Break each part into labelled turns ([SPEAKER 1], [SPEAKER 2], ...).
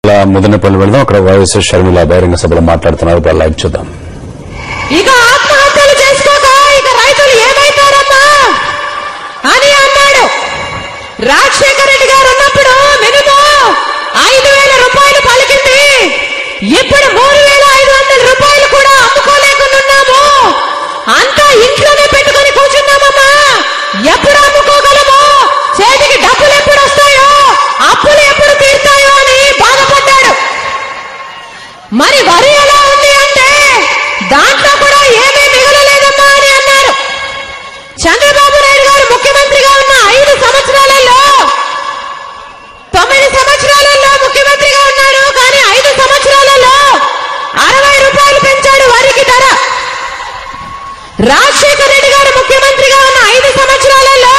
[SPEAKER 1] ముదనపల్లి వెళ్దాం. అక్కడ వైఎస్ షర్మిల బహిరంగ సభలో మాట్లాడుతున్నారు. ఇప్పుడు లైవ్ చూద్దాం.
[SPEAKER 2] ఇక ఆత్మహత్యలు చేసుకోక ఇక రైతులు ఏమైతారమ్మా అని అన్నాడు. రాజశేఖర రెడ్డి గారు ఉన్నప్పుడు మినిమం 5,000 రూపాయలు పలికింది. ఇప్పుడు 3,500 రూపాయలు కూడా అమ్ముకోలేకున్నాము. అంతా ఇంట్లోనే పెట్టుకుని కూర్చున్నామమ్మా. ఎప్పుడు అమ్ముకోగలమో, చేతికి డబ్బులు ఎప్పుడు వస్తాయో, అప్పులు ఎప్పుడు తీరుతాయో అని బాధపడ్డాడు. మరి వరి ఎలా ఉంది అంటే దాంట్లో కూడా ఏమీ మిగలలేదమ్మా అని అన్నారు. చంద్రబాబు నాయుడు గారు ముఖ్యమంత్రిగా ఉన్న 5 సంవత్సరాలలో 9 సంవత్సరాలలో ముఖ్యమంత్రిగా ఉన్నాడు. కానీ 5 సంవత్సరాలలో 60 రూపాయలు పెంచాడు వరికి ధర. రాజశేఖర రెడ్డి గారు ముఖ్యమంత్రిగా ఉన్న 5 సంవత్సరాలలో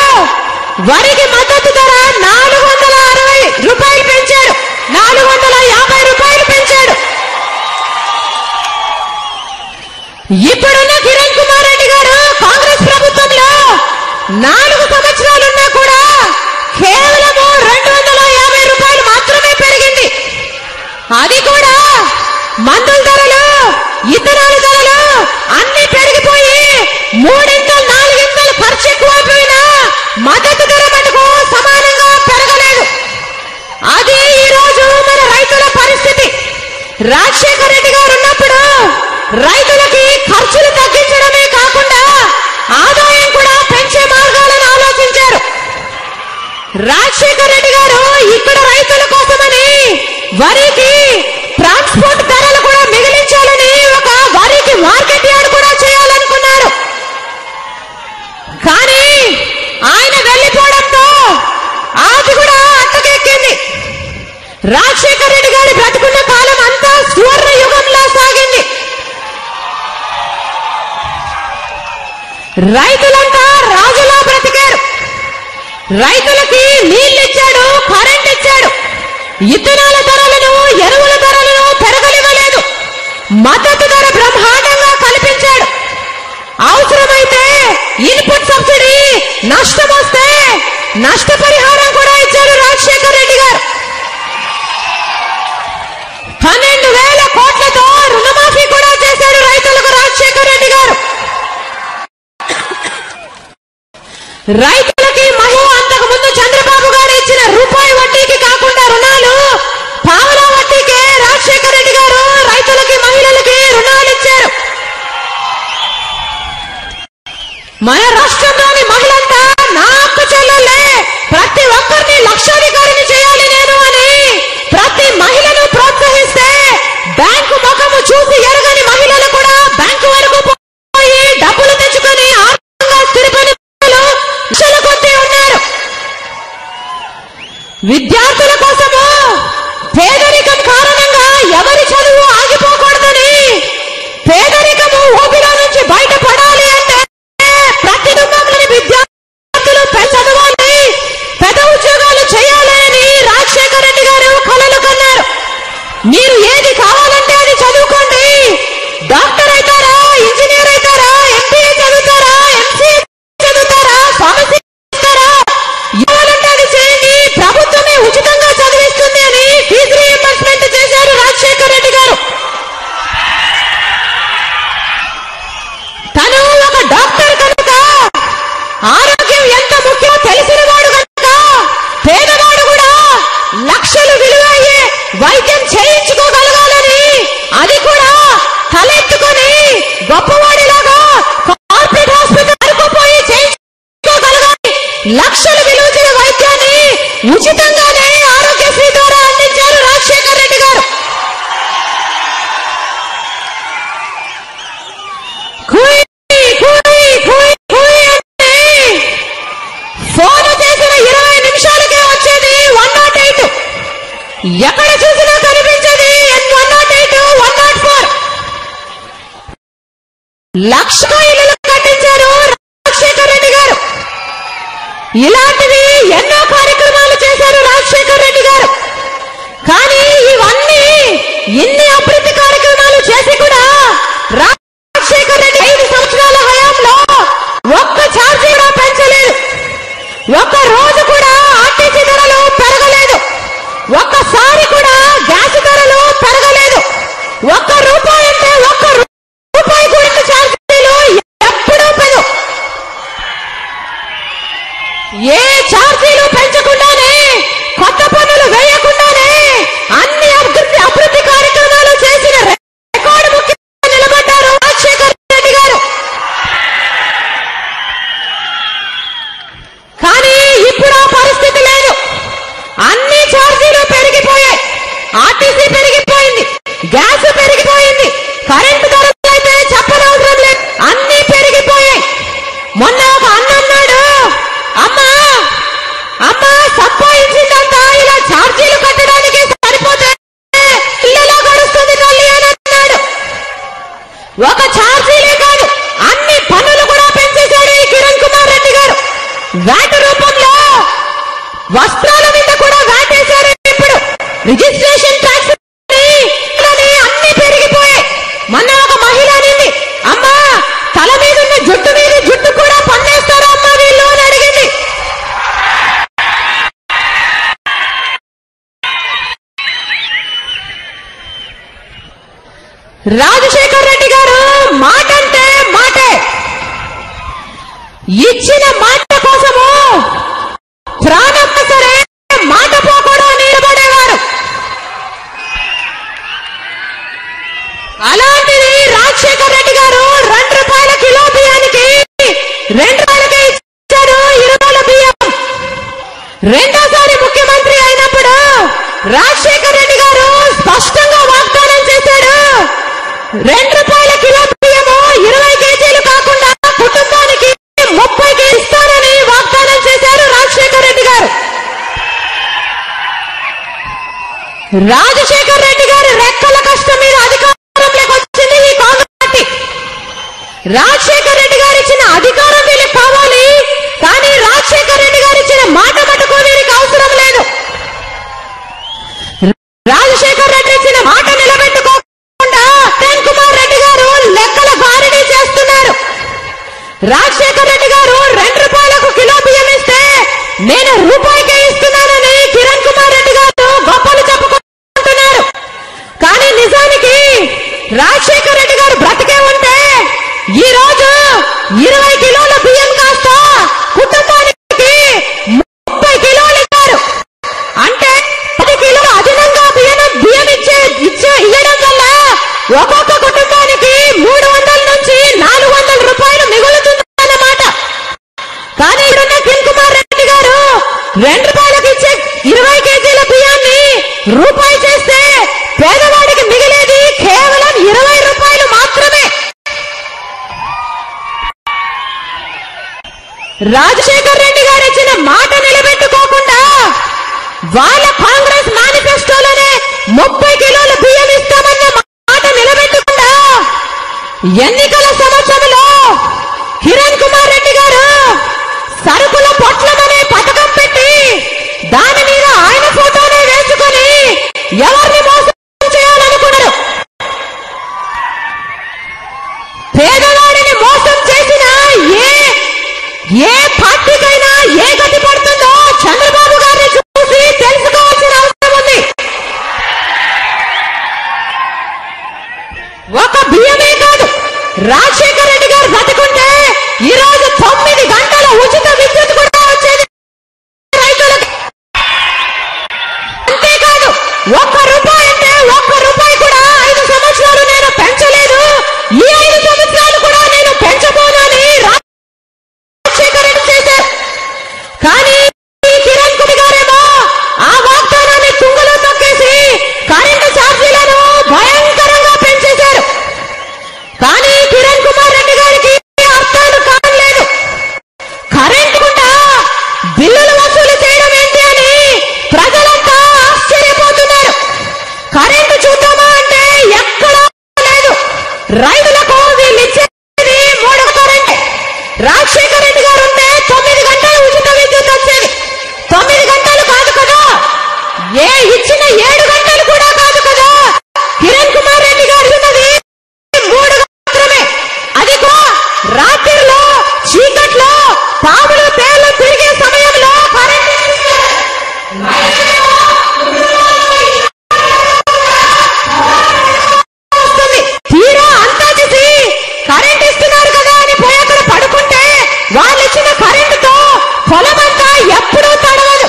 [SPEAKER 2] వరికి మద్దతు ధర 460 రూపాయలు పెంచాడు. 450 రూపాయలు పెంచాడు. ఇప్పుడున్న కిరణ్ కుమార్ రెడ్డి గారు కాంగ్రెస్ ప్రభుత్వంలో 4 సంవత్సరాలున్నా కూడా కేవలం 250 రూపాయలు మాత్రమే పెరిగింది. అది కూడా మందుల ధరలు, ఇతరాల ధరలు అన్ని పెరిగిపోయి 3-4 ఖర్చు ఎక్కువైపోయినా మద్దతు ధర మటుకు సమానంగా పెరగలేదు. అది ఈ రోజు మన రైతుల పరిస్థితి. రాజశేఖర రెడ్డి గారు ఉన్నప్పుడు రైతులకి ఖర్చులు తగ్గించడమే కాకుండా ఆదాయం కూడా పెంచే మార్గాలను ఆలోచించారు. రాజశేఖర రెడ్డి గారు ఇక్కడ రైతుల కోసమని వరికి ట్రాన్స్పోర్ట్ ధరలు కూడా మిగిలించాలని ఒక వరికి మార్కెట్ యార్డ్ కూడా చేయాలనుకున్నారు. కానీ ఆయన వెళ్లిపోవడంతో అది కూడా అట్టకెక్కింది. రాజశేఖర రెడ్డి గారి బ్రతుకున్న కాలం అంతా సువర్ణ యుగంలో సాగింది. రైతులంతా రాజులా బ్రతికారు. రైతులకి నీళ్లు ఇచ్చాడు, కరెంట్ ఇచ్చాడు. ఇత్తనాల ధరలను, ఎరువుల ధరలను పెరగనివ్వలేదు. మద్దతు ధర బ్రహ్మాండంగా కల్పించాడు. అవసరమైతే ఇన్పుట్ సబ్సిడీ, నష్టం వస్తే నష్టపరిహారం కూడా ఇచ్చారు రాజశేఖర రెడ్డి గారు. 12,000 కోట్లతో రుణమాఫీ కూడా చేశాడు రైతులకు రాజశేఖర రెడ్డి గారు. రైతులకి మహిళ అంతకు ముందు చంద్రబాబు గారు ఇచ్చిన రూపాయి వడ్డీకి కాకుండా రుణాలు పావలా వడ్డీకే రాజశేఖర రెడ్డి గారు రైతులకి, మహిళలకి రుణాలు ఇచ్చారు. మన రాష్ట్రంలోని మహిళంతా నా అక్క చెల్లెళ్ళే, ప్రతి ఒక్కరిని లక్షాధికారిని చేయాలి నేను అని ప్రతి మహిళను ప్రోత్సహిస్తే బ్యాంకు ముఖము చూసి ఎరగని మహిళలు కూడా బ్యాంకు వరకు పోయి డబ్బులు తెచ్చుకొని ఆర్థికంగా స్థిరపడి లక్షల కొద్దీ ఉన్నారు. విద్యార్థుల కోసము పేదరికం కారణంగా ఎవరి చదువు ఆగిపోకూడదని, పేదరికము ఊపిలో నుంచి బయటపడాలి అంటే ప్రతి కుటుంబంలోని విద్యార్థులు చదవాలి, పెద్ద ఉద్యోగాలు చేయాలి అని రాజశేఖర రెడ్డి గారు కలలు కన్నారు. మీరు ఏది కావాలంటే అది చదువుకోండి. డాక్టర్ అవుతారా, ఇంజనీర్ అవుతారా, ఎంబీఏ చదువుతారా, ఎంసీఏ చదువుతారా, ఫార్మసీ చేస్తారా, కావాలంటే అది చేయండి, ప్రభుత్వమే ఉచితంగా చదివిస్తుంది అని ఫీజు రీయింబర్స్మెంట్ చేశారు రాజశేఖర రెడ్డి గారు. తను ఒక డాక్టర్ కనుక ఆరోగ్యం ఎంత ముఖ్యమో తెలిసిన వాడు కనుక పేదవాడు కూడా లక్షలు విలువ అయ్యే వైద్యం చేయించుకోగలగాలని, అది కూడా తలెత్తుకొని గొప్పవాడిలాగా కార్పొరేట్ హాస్పిటల్ వరకు పోయి చేయించుకోగలగాలి. లక్షలు విలువైన వైద్యాన్ని ఉచితంగానే ఆరోగ్యశ్రీ ద్వారా అందించారు రాజశేఖర రెడ్డి గారు. ఫోన్ చేసిన 20 నిమిషాలకే వచ్చేది 108. ఎక్కడ చూసినా కనిపించేది 108, 104. లక్ష ఇళ్లు కట్టించారు రాజశేఖర రెడ్డి గారు. ఇలాంటివి ఎన్నో కార్యక్రమాలు చేశారు రాజశేఖర రెడ్డి గారు. కానీ ఇవన్నీ ఇన్ని అభివృద్ధి కార్యక్రమాలు చేసి కూడా రాజశేఖర రెడ్డి 5 సంవత్సరాల హయాంలో ఒక్క ఛార్జీ కూడా పెంచలేదు. ఒక్క రోజు కూడా ఆర్టీసీ ధరలు పెరగలేదు. ఒక్కసారి కూడా గ్యాస్ రాజశేఖర్ రెడ్డి గారు మాట అంటే మాటే, ఇచ్చిన మాట కోసము ప్రాణం సరే మాట పోకుండా నిలబడేవారు. అలాంటిది రాజశేఖర్ రెడ్డి గారు 2 రూపాయల కిలో బియ్యానికి 2 రూపాయలకే ఇచ్చారు 20 బియ్యం. రెండోసారి ముఖ్యమంత్రి అయినప్పుడు రాజశేఖర్ రెడ్డి గారు స్పష్టంగా వాగ్దానం చేశాడు, 2 రూపాయల కిలో బియ్యము 20 కేజీలు కాకుండా కుటుంబానికి 30 ఇస్తారని వాగ్దానం చేశారు రాజశేఖర్ రెడ్డి గారు. రాజశేఖర్ రెడ్డి గారి రెక్కల కష్టం మీద అధికారంలోకి వచ్చింది ఈ కాంగ్రెస్ పార్టీ. రాజశేఖర్ రెడ్డి గారు ఇచ్చిన అధికారం వీళ్ళకి కావాలి, కానీ రాజశేఖర్ రెడ్డి గారు ఇచ్చిన మాట మటుకు వీరికి అవసరం లేదు. రాజశేఖర్ రెడ్డి ఇచ్చిన మాట నిలబెట్టుకోకుండా కిరణ్ కుమార్ రెడ్డి గారు లెక్కల గారిడీ చేస్తున్నారు. రాజశేఖర్ రెడ్డి గారు 2 రూపాయలకు కిలో బియ్యం ఇస్తే నేను రూపాయికే ఇస్తున్నానని కిరణ్ కుమార్ రెడ్డి గారు గొప్పలు చెప్పుకుంటున్నారు. కానీ నిజానికి రాజశేఖర్ రెడ్డి గారు బ్రతికే ఉంటే ఈ రోజు 20 కిలోల బియ్యం కాస్త కుటుంబానికి 30 కిలోలు ఇస్తారు. అంటే 10 కిలోలు అదనంగా బియ్యం ఇయ్యడం వల్ల ఒక్కొక్క కుటుంబానికి 300 నుంచి 400 రూపాయలు మిగులుతుందన్నమాట. కానీ ఇప్పుడున్న కిరణ్ కుమార్ రెడ్డి గారు 2 రూపాయలకు ఇచ్చే 20 కేజీల బియ్యాన్ని రూపాయి చేస్తే పేదవాడికి మిగిలేది కేవలం 20 రూపాయలు మాత్రమే. రాజశేఖర్ రెడ్డి గారు ఇచ్చిన మాట నిలబెట్టుకోకుండా వాళ్ళ కాంగ్రెస్ మేనిఫెస్టోలోనే 30 కిలోల బియ్యం ఇస్తామన్న మాట నిలబెట్టకుండా ఎన్నికల సంవత్సరంలో కిరణ్ కుమార్ రెడ్డి గారు సరుకుల పొట్లమనే పథకం పెట్టి దాని మీద ఆయన ఫోటోనే వేసుకొని ఎవరిని మోసం చేయాలనుకున్నారు. పేదవాడిని మోసం చేసిన ఏ పార్టీకైనా ఏ గతి పడుతుందో చంద్రబాబు గారిని చూసి తెలుసుకోవాల్సిన అవసరం ఉంది. ఒక బియ్యమే కాదు, రాజశేఖర్ రెడ్డి గారు బతుకుంటే ఈ రోజు 9 గంటల ఉచిత విద్యుత్ కూడా వచ్చేది రైతులకి. అంతేకాదు 1 రూపాయి అంటే 1 రూపాయి కూడా 5 సంవత్సరాలు నేను పెంచలేదు, ఈ 5 సంవత్సరాలు కూడా నేను పెంచబోనని రాజశేఖర్ రెడ్డి చేశారు. కానీ కిరణ్ కుమార్ గారేమో ఆ వాగ్దానాన్ని తుంగలో తొక్కేసి కరెంటు ఛార్జీలను భయంకరంగా పెంచేశారు. కానీ కిరణ్ కుమార్ రెడ్డి గారికి అర్థాలు కాలేదు. కరెంటు గుండా బిల్లులు వసూలు చేయడం ఏంటి అని ప్రజలంతా ఆశ్చర్యపోతున్నారు. కరెంటు చూద్దామా అంటే ఎక్కడా లేదు. రైతులకు వీళ్ళు ఇచ్చేది 3 కరెంటే. రాజశేఖర్ రెడ్డి గారు ఉంటే 9 గంటలు ఉచిత విద్యుత్ వచ్చేది. 9 గంటలు కాదు కదా, ఇచ్చిన 7 గంటలు కూడా కాదు కదా. కిరణ్ కుమార్ రెడ్డి గారు ఉన్నది 3 మాత్రమే. అదిగో రాత్రిలో చీకట్లో పాములు తేళ్లు తిరిగే సమయంలో కరెంట్ వస్తుంది. తీరా అంతా చేసి కరెంట్ ఇస్తున్నారు కదా అని పోయి అక్కడ పడుకుంటే వాళ్ళు ఇచ్చిన కరెంటుతో పొలమంతా ఎప్పుడూ తడవదు.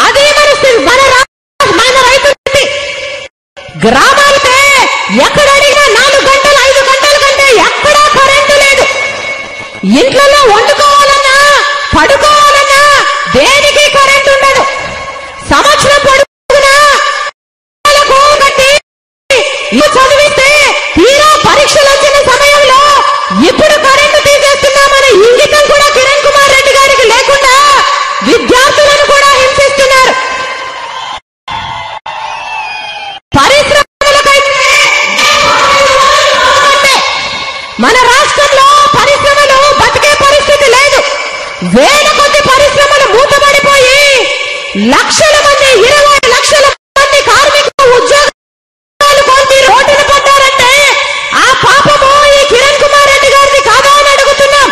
[SPEAKER 2] అదే మన రైతులకి గ్రామాలకే ఎక్కడ అడిగినా 4 గంటలు 5 గంటల కంటే ఎక్కడా కరెంటు లేదు. ఇంట్లో వండుకోవాలన్నా పడుకోవాలన్నా దేనికి కరెంటు ఉండదు. సంవత్సరం పొడుగునా కట్టి చదివిస్తే తీరా పరీక్షలు వచ్చిన సమయంలో ఇప్పుడు కరెంటు తీసేస్తున్నామనే ఇంగితం కూడా కిరణ్ కుమార్ రెడ్డి గారికి లేకుండా విద్యార్థులను కూడా హింసిస్తున్నారు. పరిశ్రమలకైతే మన రాష్ట్రంలో పరిశ్రమలు బతికే పరిస్థితి లేదు. వేల కొద్ది పరిశ్రమలు మూతపడిపోయి లక్షల మంది 20 లక్షల మంది కార్మికులు ఉద్యోగాలు పొంది రోడ్డున పడ్డారంటే ఆ పాపము ఈ కిరణ్ కుమార్ రెడ్డి గారిది కాదా అని అడుగుతున్నాం.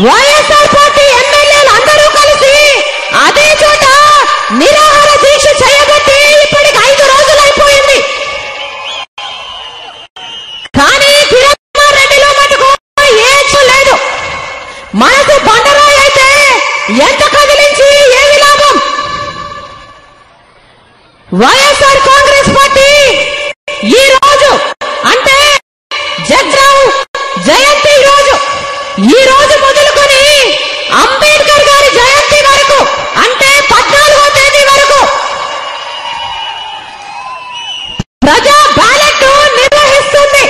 [SPEAKER 2] వైఎస్ఆర్ పార్టీ ఎమ్మెల్యేలు అందరూ కలిసి అదే చోట నిరాహార దీక్ష చేయబట్టి ఇప్పటికి 5 రోజులు అయిపోయింది. కానీ కిరణ్ కుమార్ రెడ్డిలో మటుకు ఏం లేదు. మనసు బండరాయి అయితే ఎంత కదిలించి ఏమి లాభం? వైఎస్ఆర్ కాంగ్రెస్ పార్టీ ఈ రోజు అంటే జగ్రావు జయంతి ఈ రోజు మొదలుకొని అంబేద్కర్ గారి జయంతి వరకు అంటే 14వ తేదీ వరకు ప్రజా బ్యాలెట్ నిర్వహిస్తుంది.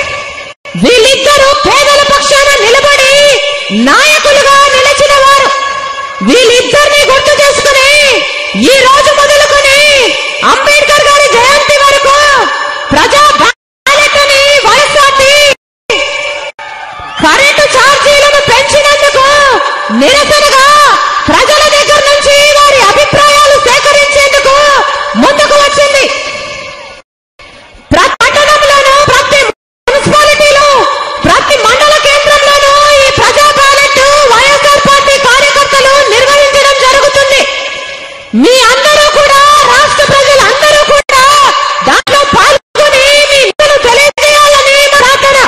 [SPEAKER 2] వీళ్ళిద్దరూ పేదల పక్షాన నిలబడి నాయకులుగా నిలిచిన వారు. వీళ్ళిద్దరిని గుర్తు చేసుకుని ఈ రోజు మొదలుకొని అంబేద్కర్ గారి జయంతి వరకు ప్రజా బ్యాలెట్ అని వైఎస్ఆర్టీ కరెంటు ఛార్జీలను పెంచినందుకు నిరసనగా ప్రజల దగ్గర నుంచి వారి అభిప్రాయాలు సేకరించేందుకు ముందుకు వచ్చింది. ప్రతి పట్టణంలోనూ ప్రతి మున్సిపాలిటీలో ప్రతి మండల కేంద్రంలోనూ ఈ ప్రజా బ్యాలెట్ వైఎస్ఆర్ పార్టీ కార్యకర్తలు నిర్వహించడం జరుగుతుంది. మీ అందరూ కూడా రాష్ట్ర ప్రజలందరూ కూడా దాంట్లో పాల్గొని మీ ఇష్టను తెలియజేయాలని ప్రార్థన.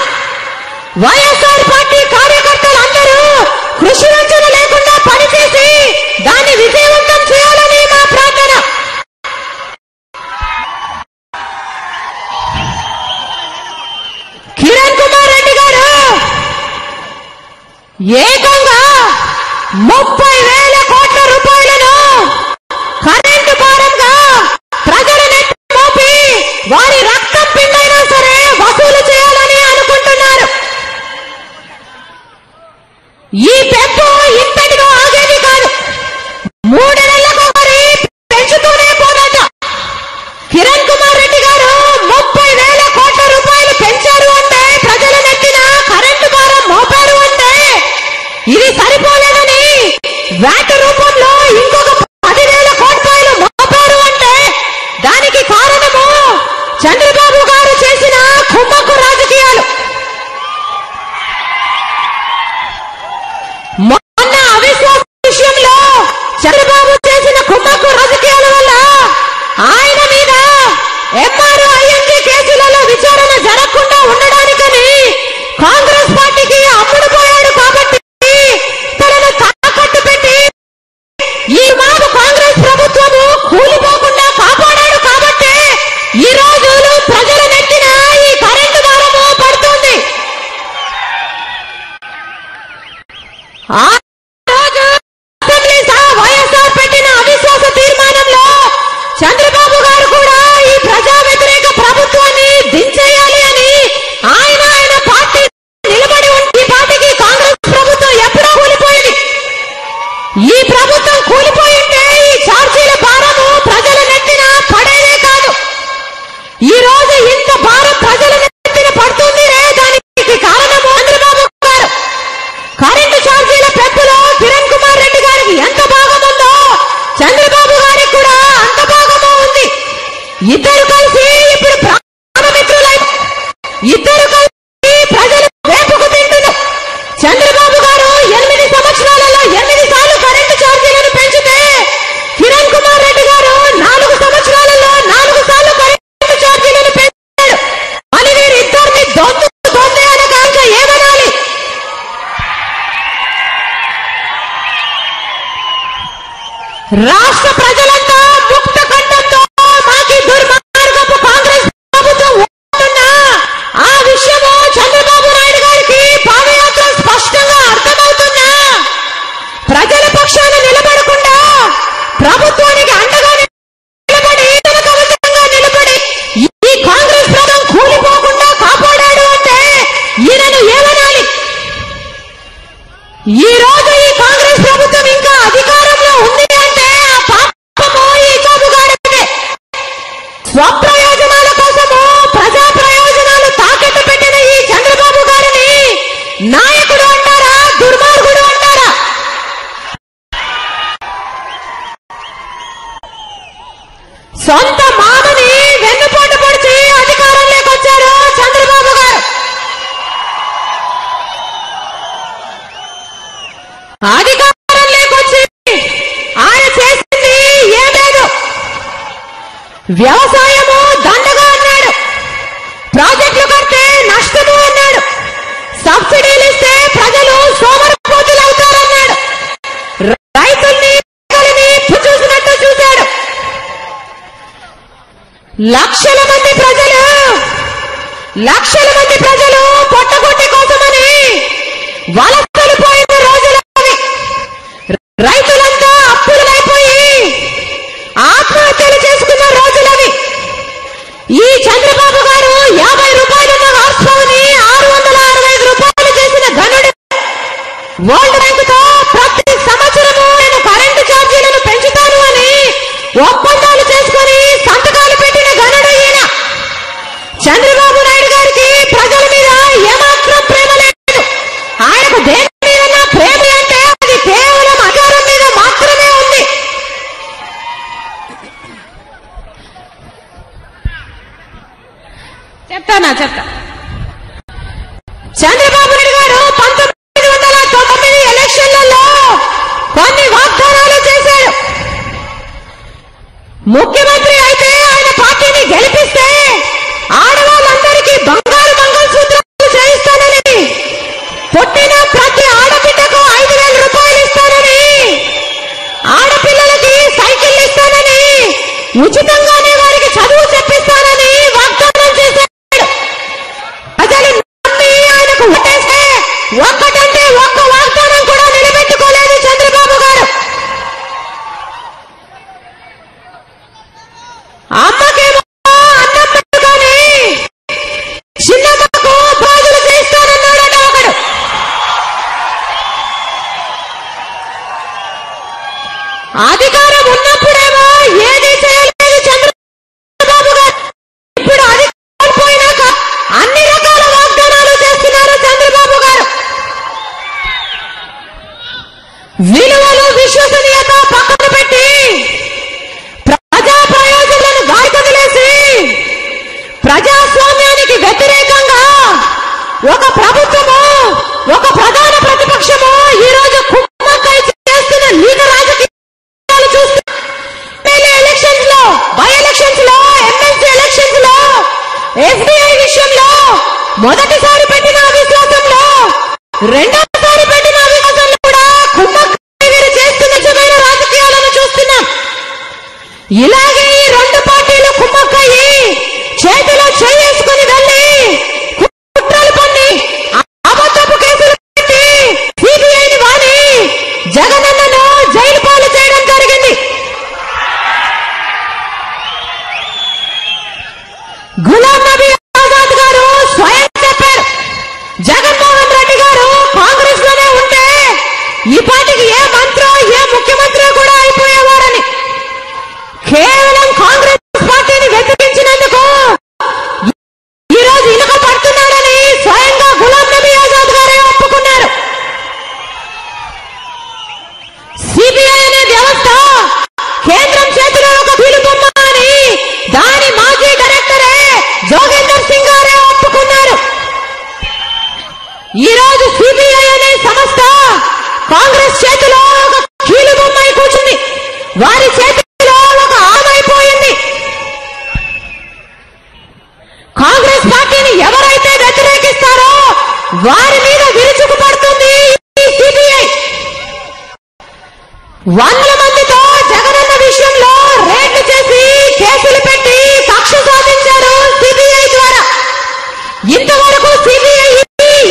[SPEAKER 2] వైఎస్ఆర్ పార్టీ కార్యకర్తలందరూ కృషి వంచన లేకుండా పనిచేసి దాన్ని విజయవంతం చేయాలని మా ప్రార్థన. కిరణ్ కుమార్ రెడ్డి గారు ఏకంగా 30,000 కోట్ల రూపాయలను కరెంటు భారంగా ప్రజల నెత్తి మోపి వారి రక్తం పిండైనా సరే వసూలు చేయాలని అనుకుంటున్నారు. ఈ పెంపు ఇంతటితో ఆగేది కాదు. 3 నెలలకు మరి పెంచుతూనే పోదట. కిరణ్ కుమార్ రెడ్డి గారు 30,000 కోట్ల రూపాయలు పెంచారు అంటే ప్రజల నెత్తిన కరెంటు భారం మోపారు అంటే ఇది సరిపోలేదని వ్యాట్ రూపంలో ఇంకొక 10,000 కోట్ల రూపాయలు మోపారు అంటే దానికి కారణము చంద్రబాబు గారు చేసిన కుమ్మక్కు రాజకీయాలు. మొన్న అవిశ్వాస విషయంలో చంద్రబాబు చేసిన కుమ్మక్కు రాజకీయాల వల్ల ఆయన మీద MRO-ING కేసులలో విచారణ జరగకుండా ఉండడానికని కాంగ్రెస్ పార్టీకి అమ్ముడుపోయాడు కాబట్టి తనను తాకట్టు పెట్టి ఈ మాకు కాంగ్రెస్ ప్రభుత్వము కూలిపోకుండా కాపాడాడు కాబట్టి ఈ రోజు ప్రజల నెత్తిన ఈ కరెంటు భారము పడుతుంది. ఆ రోజు అసెంబ్లీ వైఎస్ఆర్ పెట్టిన అవిశ్వాస తీర్మానంలో చంద్రబాబు గారు కూడా ఈ ప్రజా వ్యతిరేక ప్రభుత్వాన్ని దించేయాలి అని ఆయన పార్టీ నిలబడి ఉంటే ఈ పార్టీకి కాంగ్రెస్ ప్రభుత్వం ఎప్పుడో కూలిపోయింది. ఈ ప్రభుత్వం కూలిపోయింటే ఈ ఛార్జీల భారము ప్రజల నెత్తిన పడేదే కాదు. ఈ రోజు ఇంత భారం ప్రజల నెత్తిన పడుతుంది. దానికి కారణము చంద్రబాబు గారు. కరెంటు ఛార్జీల పెంపులో కిరణ్ కుమార్ రెడ్డి గారికి ఎంత భాగం ఉందో చంద్రబాబు గారికి కూడా అంత భాగము ఉంది. ఇద్దరు కలిసి ఇప్పుడు ప్రాణమిత్రులై ఇద్దరు కలిసి ప్రజలు వేపుకు తింటున్నారు. చంద్రబాబు గారు 8 సంవత్సరాలలో 8 సార్లు కరెంటు ఛార్జీలను పెంచితే కిరణ్ కుమార్ రెడ్డి గారు 4 సంవత్సరాలలో 4 సార్లు కరెంటు ఛార్జీలను పెంచారు. అని వీరిద్దరిని దొందే అనగా ఇంకా ఏమనాలి? రాష్ట్ర ప్రజలంతా ముక్త కంఠంతో మాకి దుర్మార్గపు కాంగ్రెస్ ప్రభుత్వం ఉంటున్నా ఆ విషయము చంద్రబాబు నాయుడు గారికి పాదయాత్ర స్పష్టంగా అర్థమవుతున్నా ప్రజల పక్షాన నిలబడకుండా ప్రభుత్వానికి అండగా నిలబడి కవచంగా నిలబడి ఈ కాంగ్రెస్ ప్రభుత్వం కూలిపోకుండా కాపాడాడు అంటే ఈయనను ఏమనాలి? ఈ రోజు ఈ కాంగ్రెస్ ప్రభుత్వం ఇంకా అధికారంలో ఉంది అంటే ఆ పాపము ఈ చదువుగాడిదే. స్వప్రయోజనాల కోసము ప్రజా ప్రయోజనాలు తాకట్టు పెట్టిన ఈ చంద్రబాబు గారిని నాయకుడు అంటారా, దుర్మార్గుడు అంటారా? సొంత మామని వెన్నుపోటు పొడిచి అధికారంలోకి వచ్చారు చంద్రబాబు గారు. అధికారం లేకొచ్చి ఆయన చేసింది ఏమేదో వ్యవసాయము దండగా అన్నాడు, ప్రాజెక్టులు కడితే నష్టము అన్నాడు, సబ్సిడీలు ఇస్తే ప్రజలు సోమరిపోతులు అవుతారన్నాడు, రైతుల్ని చూసినట్టు చూశాడు. లక్షల మంది ప్రజలు పొట్టగొట్టి కోసమని వలసలు పోయిన రోజులు అవి. రైతులంతా అప్పులైపోయి ఆత్మహత్యలు చేసుకున్న రోజులవి. ఈ చంద్రబాబు గారు 50 రూపాయలున్న హార్స్ పవర్ ని 665 రూపాయలు చేసిన ధనుడు. వరల్డ్ బ్యాంకుతో ప్రతి సంవత్సరము నేను కరెంటు ఛార్జీలను పెంచుతాను అని ఒప్పందాలు చేసుకుని సంతకాలు పెట్టిన ఘనుడు ఈయన. చంద్రబాబు నాయుడు గారికి ప్రజల మీద ఏమాత్రం ప్రేమ లేదు. ఆయనకు దేని మీద ప్రేమ అంటే అది కేవలం అధికారం మీద మాత్రమే ఉంది. చెప్తా చంద్రబాబు నాయుడు గారు 1990 ఎలక్షన్లలో కొన్ని వాగ్దానాలు చేశాడు. ముఖ్యమంత్రి అయితే ఆయన పార్టీని గెలిపిస్తే ఆడవాళ్ళందరికీ బంగారు మంగళసూత్రాలు చేయిస్తానని, పుట్టిన ప్రతి ఆడబిడ్డకు 5,000 రూపాయలు ఇస్తానని, ఆడపిల్లలకి సైకిల్ ఇస్తానని, ఉచితంగానే వారికి చదువు చెప్పిస్తానని వాగ్దానం చేశాడు. ప్రజలు నమ్మి ఆయనకు ఓటేస్తే ఒక్కటంటే ఒక్క వాగ్దానం కూడా నిలబెట్టుకోలేదు చంద్రబాబు గారు. అమ్మకేమో అన్నం పెట్టుకొని చిన్నమ్మకు బాధలు చేస్తానన్నాడట ఒకడు. అధికారం ఉన్నప్పుడేమో ఏది చేయలేదు చంద్రబాబు గారు. ఇప్పుడు అధికారం పోయినాక అన్ని రకాల వాగ్దానాలు చేస్తున్నారు చంద్రబాబు గారు. విలువలు విశ్వసనీయత పక్కన పెట్టి ప్రజా ప్రయోజనాలను గాలికొదిలేసి ప్రజాస్వామ్యానికి వ్యతిరేకంగా ఒక ప్రభుత్వము, ఒక ప్రధాన ప్రతిపక్షము ఈ రోజు కుమ్మక్కై చేస్తున్న లీగ రాజకీయాలు చూస్తే ఎలక్షన్స్ లో, బై ఎలక్షన్స్ లో, ఎమ్మెల్సీ ఎలక్షన్స్ లో, ఎస్బీఐ విషయంలో మొదటిసారి పెట్టిన అవిశ్వాసంలో, రెండోసారి పెట్టిన అవిశ్వాసంలో కూడా కుమ్మక్కై వీరు చేస్తున్న నిజమైన రాజకీయాలను చూస్తున్నాం. ఇలాగే ఈ రెండు పార్టీలు కుమ్మక్కయ్యి చేతిలో చేసుకుని వెళ్ళి కుట్రలు పన్ని అబద్ధపు కేసులు పెట్టి సిబిఐని వాడి జగనన్నను జైలు పాలు చేయడం జరిగింది. గులాం నబీ ఆజాద్ గారు స్వయం చెప్పారు, జగన్మోహన్ రెడ్డి గారు కాంగ్రెస్ లోనే ఉంటే ఈ పార్టీకి ఏ మంత్రో ఏ ముఖ్యమంత్రి కూడా అయిపోయేవారని. కేవలం కాంగ్రెస్ పార్టీని వ్యతిరేకించినందుకు ఈ రోజు ఇనుక పడుతున్నాడని స్వయంగా గులాం నబీ ఆజాద్ గారే ఒప్పుకున్నారు. సిబిఐ అనే వ్యవస్థ కేంద్రం చేతిలో ఒక కీలుబొమ్మ అని దాని మాజీ డైరెక్టరే జోగేందర్ సింగ్ గారే ఒప్పుకున్నారు. ఈ రోజు సిబిఐ అనే సంస్థ కాంగ్రెస్ చేతిలో ఒక కీలుబొమ్మ కూర్చుంది, వారి చేతిలో ఒక ఆమైపోయింది. కాంగ్రెస్ పార్టీని ఎవరైతే వ్యతిరేకిస్తారో వారి మీద విరుచుకుపడుతుంది ఈ సిబిఐ. 100 మందితో జగనన్న విషయంలో రేట్లు చేసి కేసులు పెట్టి కక్ష సాధించారు సిబిఐ ద్వారా. ఇంతవరకు సిబిఐ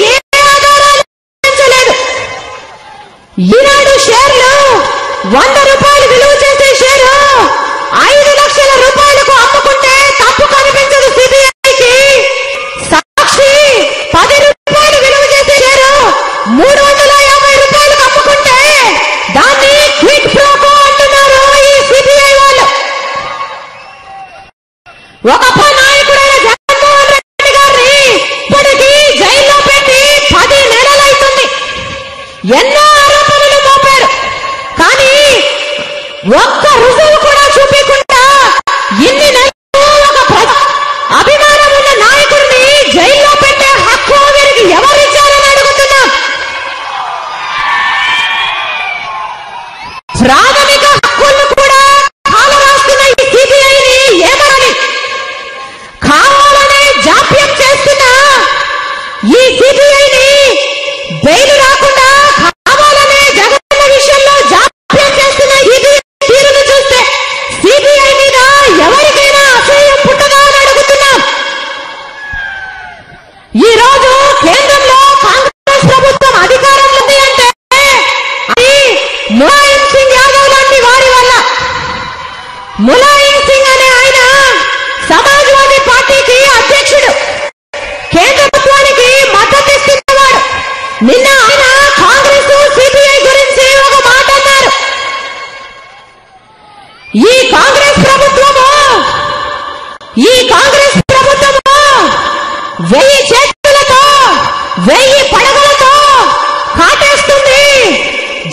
[SPEAKER 2] ఏ ఆధారాలు పెంచలేదు. ఈనాడు షేర్లు 100 రూపాయలు విలువ చేసే షేరు 5 లక్షల రూపాయలకు అమ్ముకుంటే తప్పు కనిపించదు సిబిఐకి. సాక్షి 10 రూపాయలు విలువ చేసే షేరు 350 రూపాయలకు అమ్ముకుంటే దాన్ని క్విట్ ప్రోకో అంటున్నారు ఈ సిబిఐ వాళ్ళు. ఒక నాయకుడైన జగన్మోహన్ రెడ్డి గారిని ఇప్పటికీ జైల్లో పెట్టి 10 నెలలైతుంది. ఎన్నో ఆరోపణలు మోపారు, కానీ ఒక్క రుజువు కూడా చూపించకుండా ఇన్ని నెలలు ఒక అభిమానం ఉన్న నాయకుడిని జైల్లో పెట్టే హక్కు వీరికి ఎవరిచ్చారని అడుగుతున్నాం.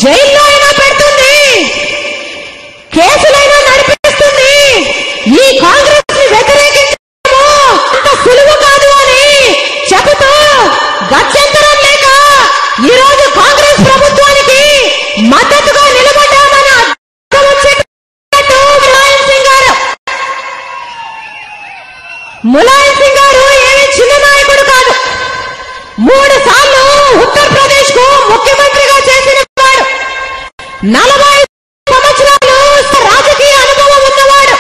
[SPEAKER 2] జైల్లో అయినా పెడుతుంది, కేసులైనా నడిపిస్తుంది. ఈ కాంగ్రెస్ ని వ్యతిరేకించడము అంత సులువు కాదు అని చెబుతూ గత్యంతరం లేక ఈరోజు కాంగ్రెస్ ప్రభుత్వానికి మద్దతుగా నిలబడ్డామని అర్థం వచ్చేటట్టు ములాయం సింగ్ గారు ఏమీ చిన్న నాయకుడు కాదు. 3 సార్లు ఉత్తరప్రదేశ్ కు ముఖ్యమంత్రిగా చేసిన వాడు, 40 సంవత్సరాలు రాజకీయ అనుభవం ఉన్నవాడు.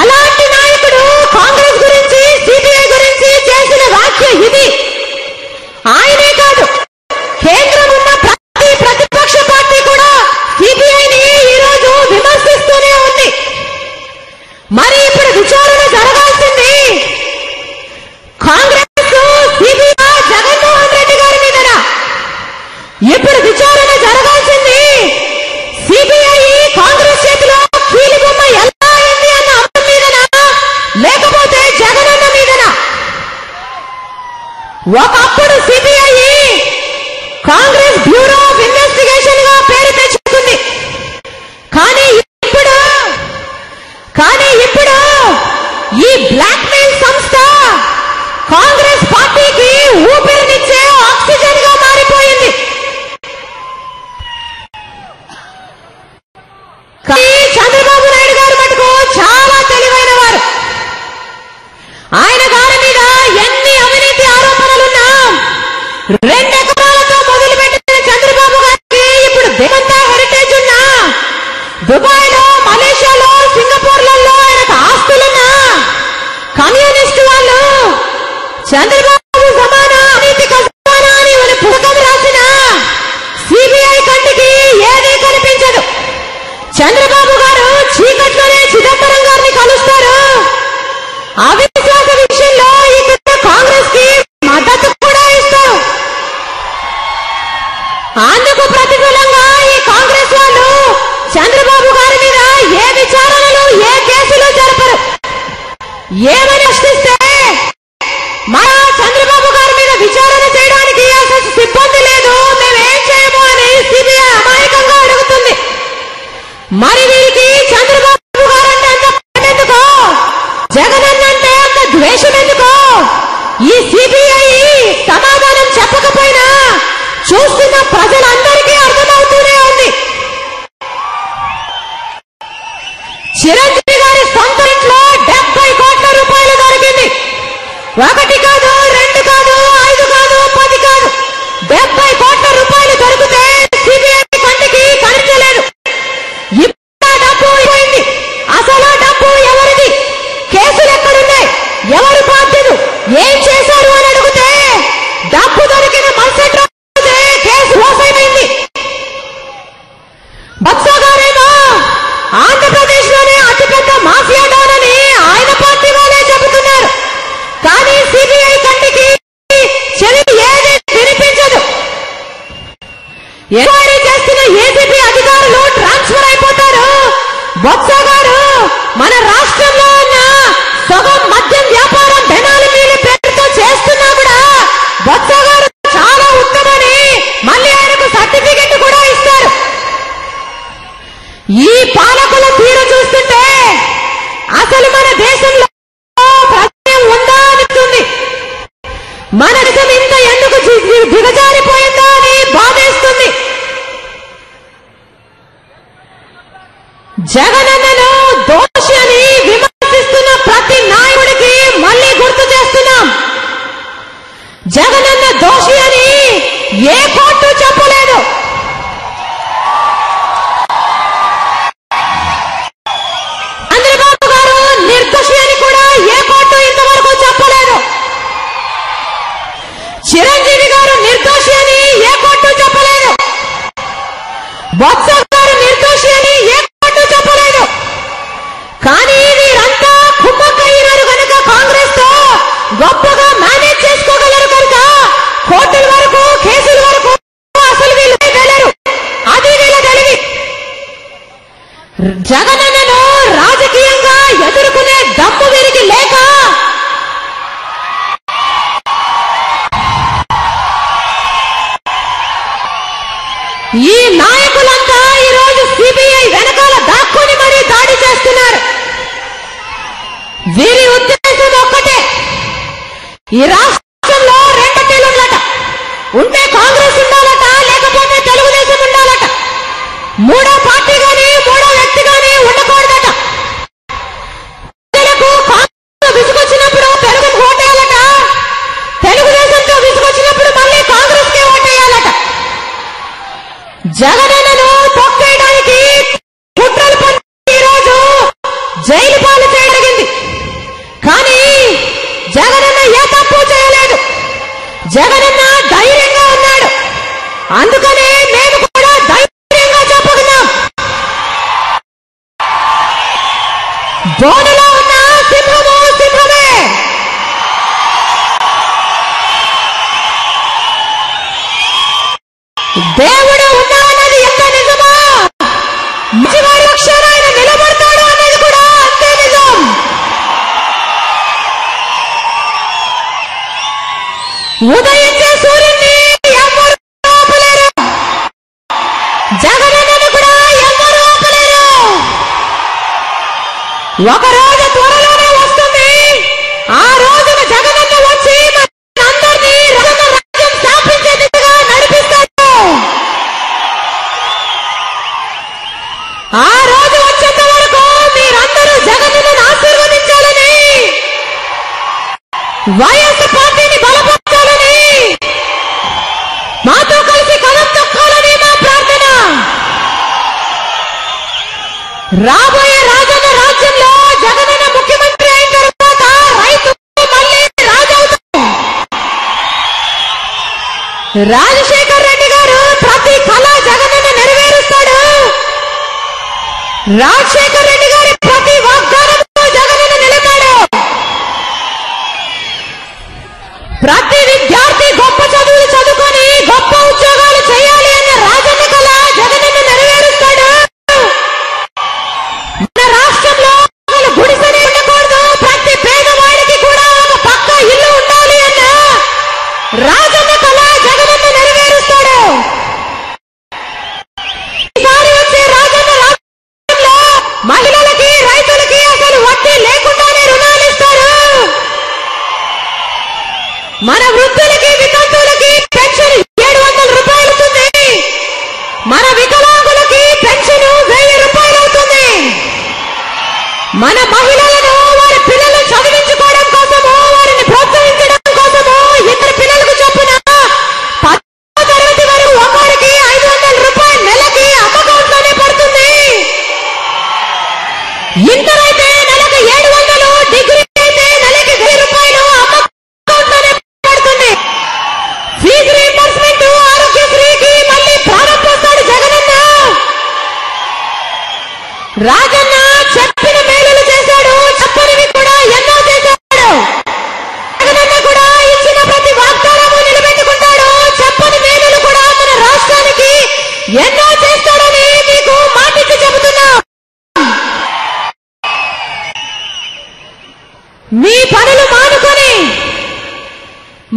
[SPEAKER 2] అలాంటి నాయకుడు కాంగ్రెస్ గురించి, సిబిఐ గురించి చేసిన వ్యాఖ్య ఇది. ఆయనే కాదు, కేంద్రం ఉన్న ప్రతి ప్రతిపక్ష పార్టీ కూడా సిబిఐని ఈరోజు విమర్శిస్తూనే ఉంది. మరి ఇప్పుడు విచారణ జరగాల్సింది కాంగ్రెస్ సిబిఐ జగన్మోహన్ రెడ్డి గారి మీదనా? ఇప్పుడు విచారణ జరగాల్సింది సిబిఐ కాంగ్రెస్ చేతిలో కీలుబొమ్మ ఎలా అయింది అన్న అంశం మీదనా, లేకపోతే జగనన్న మీదనా? ఒకప్పుడు CBI Congress bureau of investigation గా పేరు తెచ్చుకుంది. కానీ ఇప్పుడు ఈ బ్లాక్ మెయిల్ సంస్థ కాంగ్రెస్ పార్టీకి ఊపిరినిచ్చే ఆక్సిజన్ గా మారిపోయింది. చంద్రబాబు నాయుడు గారు మటుకు చాలా తెలివైన వారు. ఆయన గారి మీద ఎన్ని అవినీతి ఆరోపణలున్నా 2 ఎకరాలతో మొదలుపెట్టిన చంద్రబాబు గారికి ఇప్పుడు దేమంతా హెరిటేజ్ ఉన్నా, దుబాయ్ లో, మలేషియాలో, సింగపూర్లలో ఆయనకు ఆస్తులున్నా కమ్యూనిస్టు వాళ్ళు చంద్రబాబు సమాన అవినీతి ఖజానా అని మన పుస్తకం రాసిన సిబిఐ కంటికి ఏదీ కనిపించదు. చంద్రబాబు గారు చీకట్లోనే చిదంబరం గారిని కలుస్తారు. అవిశ్వాస విషయంలో ఇక్కడ కాంగ్రెస్ కి మద్దతు కూడా ఇస్తారు. అందుకు ప్రతికూలంగా ఈ కాంగ్రెస్ వాళ్ళు చంద్రబాబు గారి మీద ఏ విచారణలు, ఏ కేసులు జరపరు. ఏమని ప్రశ్నిస్తే మన చంద్రబాబు గారి మీద విచారణ చేయడానికి అసలు సిబ్బంది లేదు, మేమేం చేయము అని సిబిఐ అమాయకంగా అడుగుతుంది. మరి వీరికి చంద్రబాబు గారంటే అంత ప్రేమ ఎందుకో, జగనన్న అంటే అంత ద్వేషం ఎందుకో ఈ సిబిఐ సమాధానం చెప్పకపోయినా చూస్తున్న ప్రజలందరికీ అర్థమవుతూనే ఉంది. చిరంజీవి గారి సొంత ఇంట్లో 70 కోట్ల రూపాయలు దొరికింది. 1 కాదు, 2 కాదు, 5 కాదు, 10 కాదు, 70 కోట్ల రూపాయలు దొరికితే సిబిఐ కంటికి కనిపించలేదు. ఇప్పుడు డబ్బు అయిపోయింది. అసలు డబ్బు ఎవరిది? కేసులు ఎక్కడున్నాయి? ఎవరు బాధ్యులు? ఏం చేశారు అని అడిగితే డబ్బు దొరికిన మరుసటి రోజే కేసు మోసైపోయింది. బొత్స గారేమో ఆంధ్రప్రదేశ్ లోనే అతిపెద్ద మాఫియా డాన్ అని ఆయన పార్టీ వాళ్ళే చెబుతున్నారు. కానీ సిబిఐ కంటికి చెవి ఏది వినిపించదు. ఎంక్వైరీ చేస్తున్న ఏసీబీ అధికారులు ట్రాన్స్ఫర్ అయిపోతారు. బొత్స గారు మన రాష్ట్రంలో ఉన్న సగం మద్యం వ్యాపారం బెనాలి మీలి పేరుతో చేస్తున్నా కూడా బొత్స గారు చాలా ఉత్తమని మళ్ళీ ఆయనకు సర్టిఫికెట్ కూడా ఇస్తారు. ఈ పాలకుల తీరు చూస్తుంటే అసలు మన దేశంలో ప్రజలు ఉందా అనిపిస్తుంది. మన దేశం ఇంత ఎందుకు దిగజారిపోయిందా అని బాధేస్తుంది. జగనన్నను దోషి అని విమర్శిస్తున్న ప్రతి నాయకుడికి మళ్ళీ గుర్తు చేస్తున్నాం, జగనన్న దోషి అని ఏ కోర్టు చెప్పలేదు. చంద్రబాబు గారు నిర్దోషి అని కూడా ఏ కోర్టు ఇంతవరకు చెప్పలేదు. చిరంజీవి గారు నిర్దోషి అని ఏ కోర్టు చెప్పలేదు. బొత్స గారు నిర్దోషి అని ఏ కోర్టు చెప్పలేదు. కానీ వీరంతా కుమ్మక్కయ్యారు కనుక కాంగ్రెస్ తో గొప్పగా మేనేజ్ చేసుకోగలరు కనుక కోర్టుల వరకు, కేసుల వరకు అసలు వీళ్ళు వెళ్ళరు. అది వీళ్ళ తెలివి. జగనన్నను రాజకీయంగా ఎదుర్కొనే దమ్ము వీరికి లేక ఈ నాయకులంతా ఈ రోజు సిబిఐ వెనకాల దాక్కుని మరీ దాడి చేస్తున్నారు. వీరి ఉద్దేశం ఒక్కటే, ఈ రాష్ట్రంలో రెండు తెలుగులట, ఉంటే కాంగ్రెస్ ఉండాలట, లేకపోతే తెలుగుదేశం ఉండాలట. మూడో పార్టీ గాని మూడో వ్యక్తి గాని ఉండకూడదట. ప్రజలకు కాంగ్రెస్ విసుగొచ్చినప్పుడు తెలుగుకు ఓటేయాలట, తెలుగుదేశంతో విసుగొచ్చినప్పుడు మళ్ళీ కాంగ్రెస్ కే ఓటేయాలట. జగనన్నను తొక్కేయడానికి కుట్రలు పని ఈరోజు జైలు పాలు చేయగలిగింది. కానీ జగనన్న ఏ తప్పు చేయలేదు. జగనన్న ధైర్యంగా ఉన్నాడు. అందుకనే మేము కూడా ధైర్యంగా చెప్పగలం, బోనులో ఉన్న సింహము సింహమే. దేవుడు ఉన్నాడన్నది ఎంత నిజమో, మంచివాడి పక్షాన ఆయన నిలబడతాడు అన్నది కూడా అంతే నిజం. ఉదయించే సూర్యుడిని ఎవరు ఆపలేరు, జగనన్నను కూడా ఎవరు ఆపలేరు. ఒక రోజు త్వరలోనే వస్తుంది, ఆ రోజున జగనన్న వచ్చి మనందరినీ రాజ్యం స్థాపించే దిశగా నడిపిస్తాడు. ఆ రోజు వచ్చేంత వరకు మీరందరూ జగనన్నను ఆశీర్వదించాలని, వైఎస్ఆర్ పార్టీని బలపరచాలని, మాతో కలిసి కలం తొక్కాలని మా ప్రార్థన. రాబోయే రాజన్న రాజ్యంలో జగనన్న ముఖ్యమంత్రి అయిన తర్వాత రైతు మళ్ళీ రాజవుతారు. రాజశేఖర్ రెడ్డి గారు ప్రతి కళ జగనన్న నెరవేరుస్తాడు. రాజశేఖర్ రెడ్డి గారి ప్రతి వాగ్దానంతో జగనన్న నిలబడాడు. ప్రతి విద్యార్థి గొప్ప చదువులు చదువుకొని గొప్ప ఉద్యోగాలు చేయాలి అన్న రాజన్న కళ జగనన్న నెరవేరుస్తాడు. మన రాష్ట్రంలో గుడిసెనే ఉండకూడదు, ప్రతి పేదవాడికి కూడా ఒక పక్క ఇల్లు ఉండాలి అన్న రాజన్న కళ జగనన్న నెరవేరుస్తాడు. ఈసారి వచ్చే రాజన్న రాష్ట్రంలో మహిళలకి రైతులకి అసలు వడ్డీ లేకుండానే రుణాలు ఇస్తారు. మన వృద్ధులకి వితంతువులకి పెన్షన్ 700 రూపాయలు అవుతుంది. మన వికలాంగులకి పెన్షన్ 1000 రూపాయలు అవుతుంది. మన మహిళలను వారి పిల్లలు చదివించుకోవడం కోసము, వారిని ప్రోత్సహించడం కోసము 2 పిల్లలకు చొప్పున 10వ తరగతి వరకు ఒకరికి 500 రూపాయలు నెలకి అకౌంట్లోనే పడుతుంది. ఇంటర్ అయితే నెలకు 700, డిగ్రీ అయితే నెలకి 1000 రూపాయలు అకౌంట్లోనే పడుతుంది. ఫీజు రీయింబర్స్మెంట్, ఆరోగ్యశ్రీకి మళ్ళీ ప్రారంభిస్తాడు జగనన్న. రాజన్న చెప్పిన మేలులు చేశాడు, చెప్పనివి కూడా ఎన్నో చేశాడు. జగనన్న కూడా ఇచ్చిన ప్రతి వాగ్దానము నిలబెట్టుకుంటాడు. చెప్పని మేలులు కూడా మన రాష్ట్రానికి ఎన్నో చేస్తాడని మీకు మాటిచ్చి చెబుతున్నా. మీ పనులు మానుకొని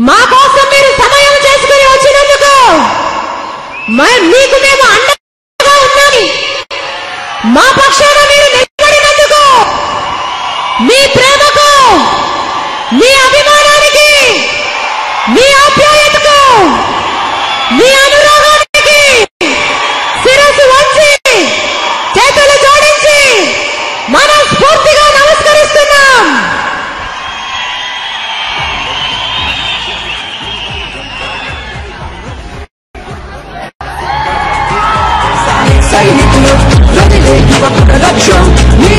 [SPEAKER 2] మా కోసం మీరు సమయం చేసుకుని వచ్చినందుకు మీకు మేము అండగా ఉన్నాము. మా పక్షాన మీరు నిలబడినందుకు, మీ ప్రేమకు, మీ అభిమానానికి, మీ ఆప్యాయతకు, మీ అనురాగానికి శిరస్సు వంచి చేతులు జోడించి మనం స్ఫూర్తిగా నమస్కరిస్తున్నాం.
[SPEAKER 3] సైనికులు రవిలే యువకుల లక్ష్యం, నీ